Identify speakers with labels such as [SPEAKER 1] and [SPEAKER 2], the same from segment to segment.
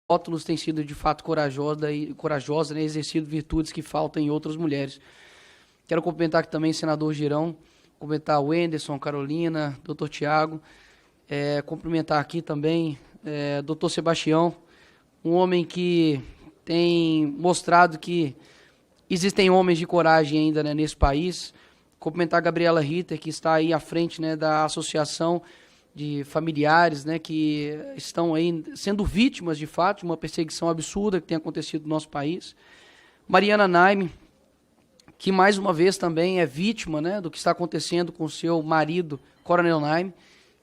[SPEAKER 1] rótulos tem sido de fato corajosa, né, exercido virtudes que faltam em outras mulheres. Quero cumprimentar aqui também o senador Girão, cumprimentar o Wenderson, Carolina, doutor Tiago, cumprimentar aqui também doutor Sebastião, um homem que tem mostrado que existem homens de coragem ainda, né, nesse país. Cumprimentar a Gabriela Ritter, que está aí à frente, né, da associação de familiares, né, que estão aí sendo vítimas, de fato, de uma perseguição absurda que tem acontecido no nosso país. Mariana Naime, que mais uma vez também é vítima, né, do que está acontecendo com seu marido, Coronel Naime,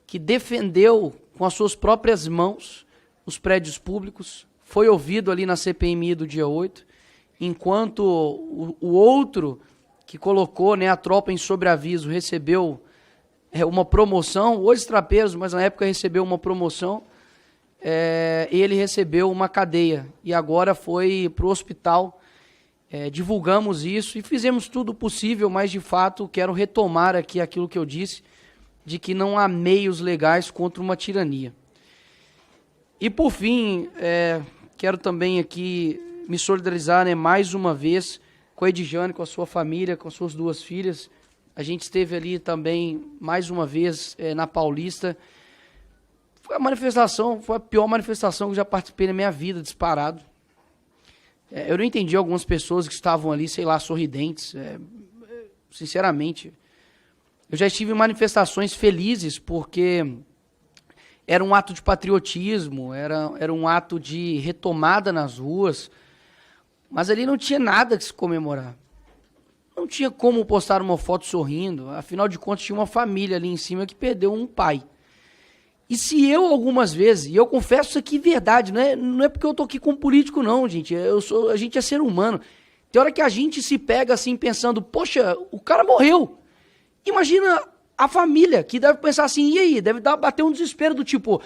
[SPEAKER 1] que defendeu com as suas próprias mãos os prédios públicos, foi ouvido ali na CPMI do dia 8, enquanto o outro que colocou, né, a tropa em sobreaviso recebeu uma promoção, hoje trapeiros, mas na época recebeu uma promoção, ele recebeu uma cadeia e agora foi para o hospital. Divulgamos isso e fizemos tudo possível, mas de fato quero retomar aqui aquilo que eu disse, de que não há meios legais contra uma tirania. E por fim, quero também aqui me solidarizar, né, mais uma vez com a Edjane, com a sua família, com as suas duas filhas. A gente esteve ali também, mais uma vez, na Paulista. Foi a pior manifestação que eu já participei na minha vida, disparado. Eu não entendi algumas pessoas que estavam ali, sei lá, sorridentes. Sinceramente, eu já estive em manifestações felizes, porque era um ato de patriotismo, era um ato de retomada nas ruas, mas ali não tinha nada que se comemorar. Não tinha como postar uma foto sorrindo, afinal de contas tinha uma família ali em cima que perdeu um pai. E se eu algumas vezes, e eu confesso isso aqui verdade, não é porque eu tô aqui como político não, gente, a gente é ser humano. Tem hora que a gente se pega assim pensando, poxa, o cara morreu. Imagina a família que deve pensar assim, e aí? Deve bater um desespero do tipo,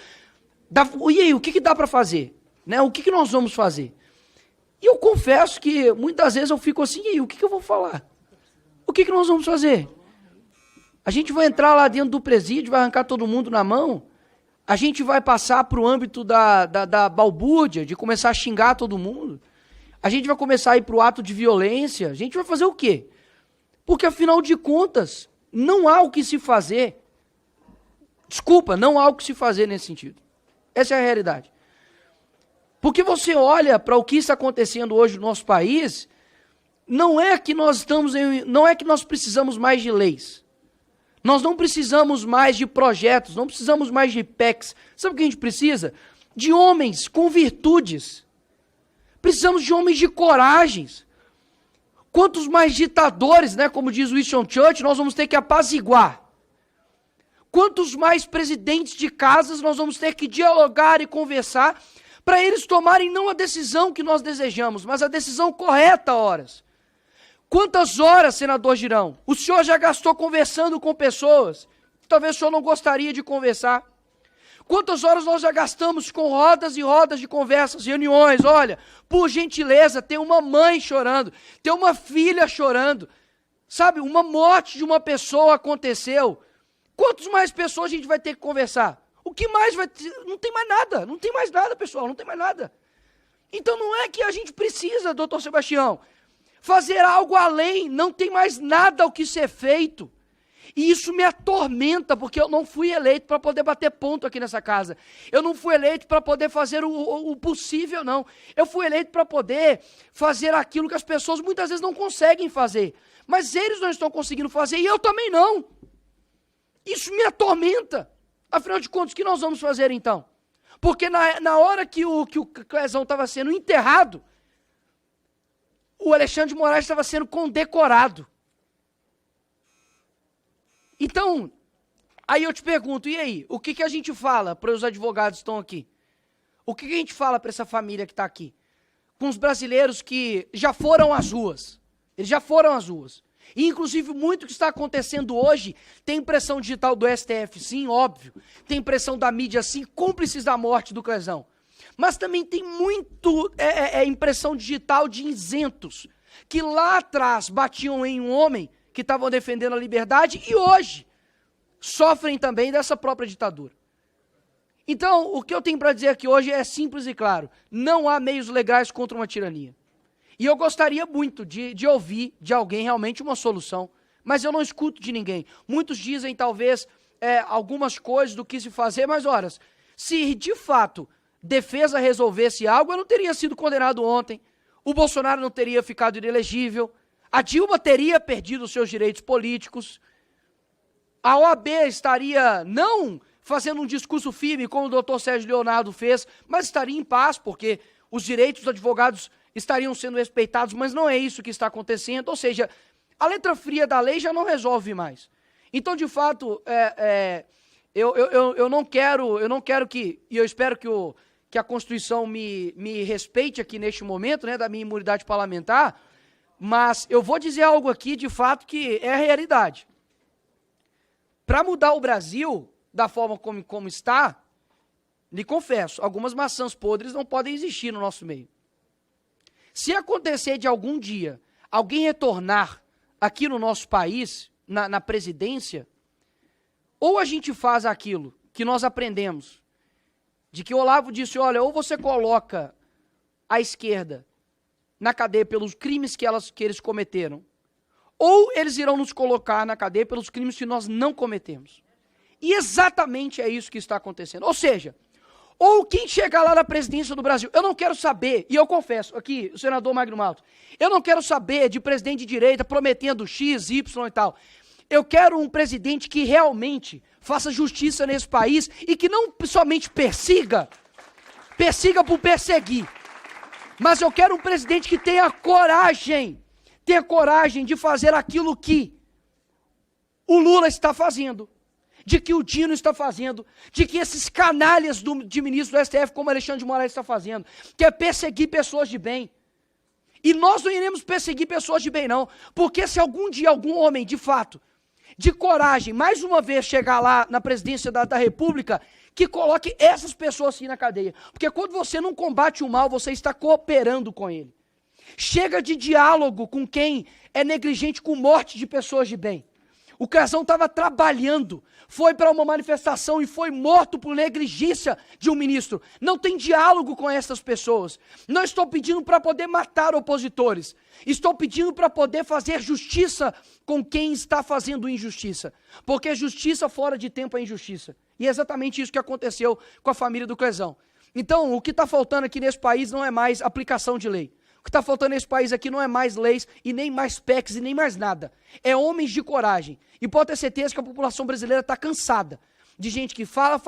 [SPEAKER 1] e aí, o que dá para fazer? Né? O que nós vamos fazer? E eu confesso que muitas vezes eu fico assim, e aí, o que eu vou falar? O que nós vamos fazer? A gente vai entrar lá dentro do presídio, vai arrancar todo mundo na mão? A gente vai passar para o âmbito da balbúrdia, de começar a xingar todo mundo? A gente vai começar a ir para o ato de violência? A gente vai fazer o quê? Porque, afinal de contas, não há o que se fazer. Desculpa, não há o que se fazer nesse sentido. Essa é a realidade. Porque você olha para o que está acontecendo hoje no nosso país, não é que nós precisamos mais de leis. Nós não precisamos mais de projetos, não precisamos mais de PECs. Sabe o que a gente precisa? De homens com virtudes. Precisamos de homens de coragens. Quantos mais ditadores, né, como diz Winston Churchill, nós vamos ter que apaziguar? Quantos mais presidentes de casas nós vamos ter que dialogar e conversar para eles tomarem não a decisão que nós desejamos, mas a decisão correta, horas? Quantas horas, senador Girão, o senhor já gastou conversando com pessoas que talvez o senhor não gostaria de conversar? Quantas horas nós já gastamos com rodas e rodas de conversas, reuniões? Olha, por gentileza, tem uma mãe chorando, tem uma filha chorando, sabe? Uma morte de uma pessoa aconteceu. Quantas mais pessoas a gente vai ter que conversar? O que mais vai ter? Não tem mais nada, não tem mais nada, pessoal, não tem mais nada. Então não é que a gente precisa, doutor Sebastião, fazer algo além, não tem mais nada o que ser feito. E isso me atormenta, porque eu não fui eleito para poder bater ponto aqui nessa casa. Eu não fui eleito para poder fazer o possível, não. Eu fui eleito para poder fazer aquilo que as pessoas muitas vezes não conseguem fazer. Mas eles não estão conseguindo fazer e eu também não. Isso me atormenta. Afinal de contas, o que nós vamos fazer então? Porque na hora que o Clezão estava sendo enterrado, o Alexandre de Moraes estava sendo condecorado. Então, aí eu te pergunto, e aí? O que a gente fala para os advogados que estão aqui? O que a gente fala para essa família que está aqui? Com os brasileiros que já foram às ruas. Eles já foram às ruas. E, inclusive, muito que está acontecendo hoje tem impressão digital do STF, sim, óbvio. Tem impressão da mídia, sim, cúmplices da morte do Clezão. Mas também tem muito impressão digital de isentos, que lá atrás batiam em um homem que estavam defendendo a liberdade e hoje sofrem também dessa própria ditadura. Então, o que eu tenho para dizer aqui hoje é simples e claro. Não há meios legais contra uma tirania. E eu gostaria muito de ouvir de alguém realmente uma solução, mas eu não escuto de ninguém. Muitos dizem, talvez, algumas coisas do que se fazer, mas, ora, se de fato defesa resolvesse algo, eu não teria sido condenado ontem, o Bolsonaro não teria ficado inelegível, a Dilma teria perdido os seus direitos políticos, a OAB estaria não fazendo um discurso firme, como o doutor Sérgio Leonardo fez, mas estaria em paz, porque os direitos dos advogados estariam sendo respeitados, mas não é isso que está acontecendo. Ou seja, a letra fria da lei já não resolve mais. Então, de fato, eu não quero que, e eu espero que a Constituição me respeite aqui neste momento, né, da minha imunidade parlamentar, mas eu vou dizer algo aqui, de fato, que é a realidade. Para mudar o Brasil da forma como está, lhe confesso, algumas maçãs podres não podem existir no nosso meio. Se acontecer de algum dia alguém retornar aqui no nosso país, na presidência, ou a gente faz aquilo que nós aprendemos, de que o Olavo disse, olha, ou você coloca a esquerda na cadeia pelos crimes que eles cometeram, ou eles irão nos colocar na cadeia pelos crimes que nós não cometemos. E exatamente é isso que está acontecendo. Ou seja, ou quem chegar lá na presidência do Brasil, eu não quero saber, e eu confesso, aqui, o senador Magno Malta, eu não quero saber de presidente de direita prometendo X, Y e tal. Eu quero um presidente que realmente faça justiça nesse país e que não somente persiga por perseguir, mas eu quero um presidente que tenha coragem de fazer aquilo que o Lula está fazendo, de que o Dino está fazendo, de que esses canalhas de ministro do STF, como Alexandre de Moraes está fazendo, que é perseguir pessoas de bem. E nós não iremos perseguir pessoas de bem, não, porque se algum dia algum homem, de fato, de coragem, mais uma vez chegar lá na presidência da República, que coloque essas pessoas assim na cadeia. Porque quando você não combate o mal, você está cooperando com ele. Chega de diálogo com quem é negligente com morte de pessoas de bem. O Casão estava trabalhando, foi para uma manifestação e foi morto por negligência de um ministro. Não tem diálogo com essas pessoas. Não estou pedindo para poder matar opositores. Estou pedindo para poder fazer justiça com quem está fazendo injustiça. Porque justiça fora de tempo é injustiça. E é exatamente isso que aconteceu com a família do Casão. Então, o que está faltando aqui nesse país não é mais aplicação de lei. O que está faltando nesse país aqui não é mais leis e nem mais PECs e nem mais nada. É homens de coragem. E pode ter certeza que a população brasileira está cansada de gente que fala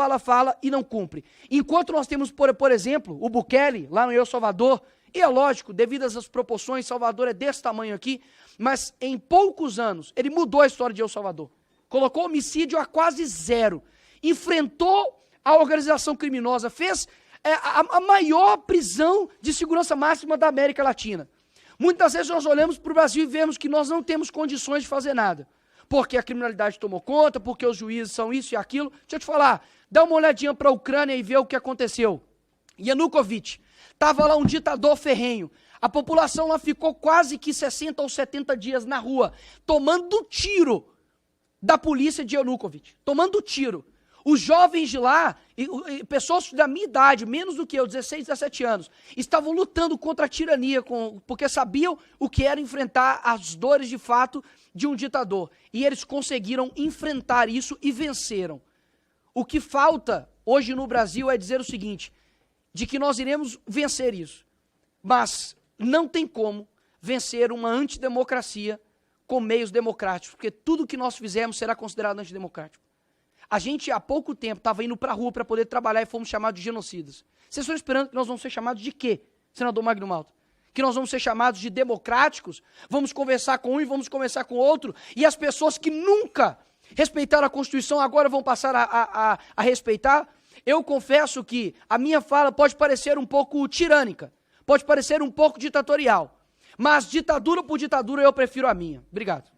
[SPEAKER 1] e não cumpre. Enquanto nós temos, por exemplo, o Bukele, lá no El Salvador, e é lógico, devido às proporções, Salvador é desse tamanho aqui, mas em poucos anos ele mudou a história de El Salvador. Colocou homicídio a quase zero. Enfrentou a organização criminosa, fez a maior prisão de segurança máxima da América Latina. Muitas vezes nós olhamos para o Brasil e vemos que nós não temos condições de fazer nada. Porque a criminalidade tomou conta, porque os juízes são isso e aquilo. Deixa eu te falar, dá uma olhadinha para a Ucrânia e vê o que aconteceu. Yanukovych, estava lá um ditador ferrenho. A população lá ficou quase que 60 ou 70 dias na rua, tomando tiro da polícia de Yanukovych. Tomando tiro. Os jovens de lá, pessoas da minha idade, menos do que eu, 16, 17 anos, estavam lutando contra a tirania, porque sabiam o que era enfrentar as dores de fato de um ditador. E eles conseguiram enfrentar isso e venceram. O que falta hoje no Brasil é dizer o seguinte, de que nós iremos vencer isso. Mas não tem como vencer uma antidemocracia com meios democráticos, porque tudo que nós fizermos será considerado antidemocrático. A gente, há pouco tempo, estava indo para a rua para poder trabalhar e fomos chamados de genocidas. Vocês estão esperando que nós vamos ser chamados de quê, senador Magno Malta? Que nós vamos ser chamados de democráticos? Vamos conversar com um e vamos conversar com o outro? E as pessoas que nunca respeitaram a Constituição agora vão passar a respeitar? Eu confesso que a minha fala pode parecer um pouco tirânica, pode parecer um pouco ditatorial, mas ditadura por ditadura eu prefiro a minha. Obrigado.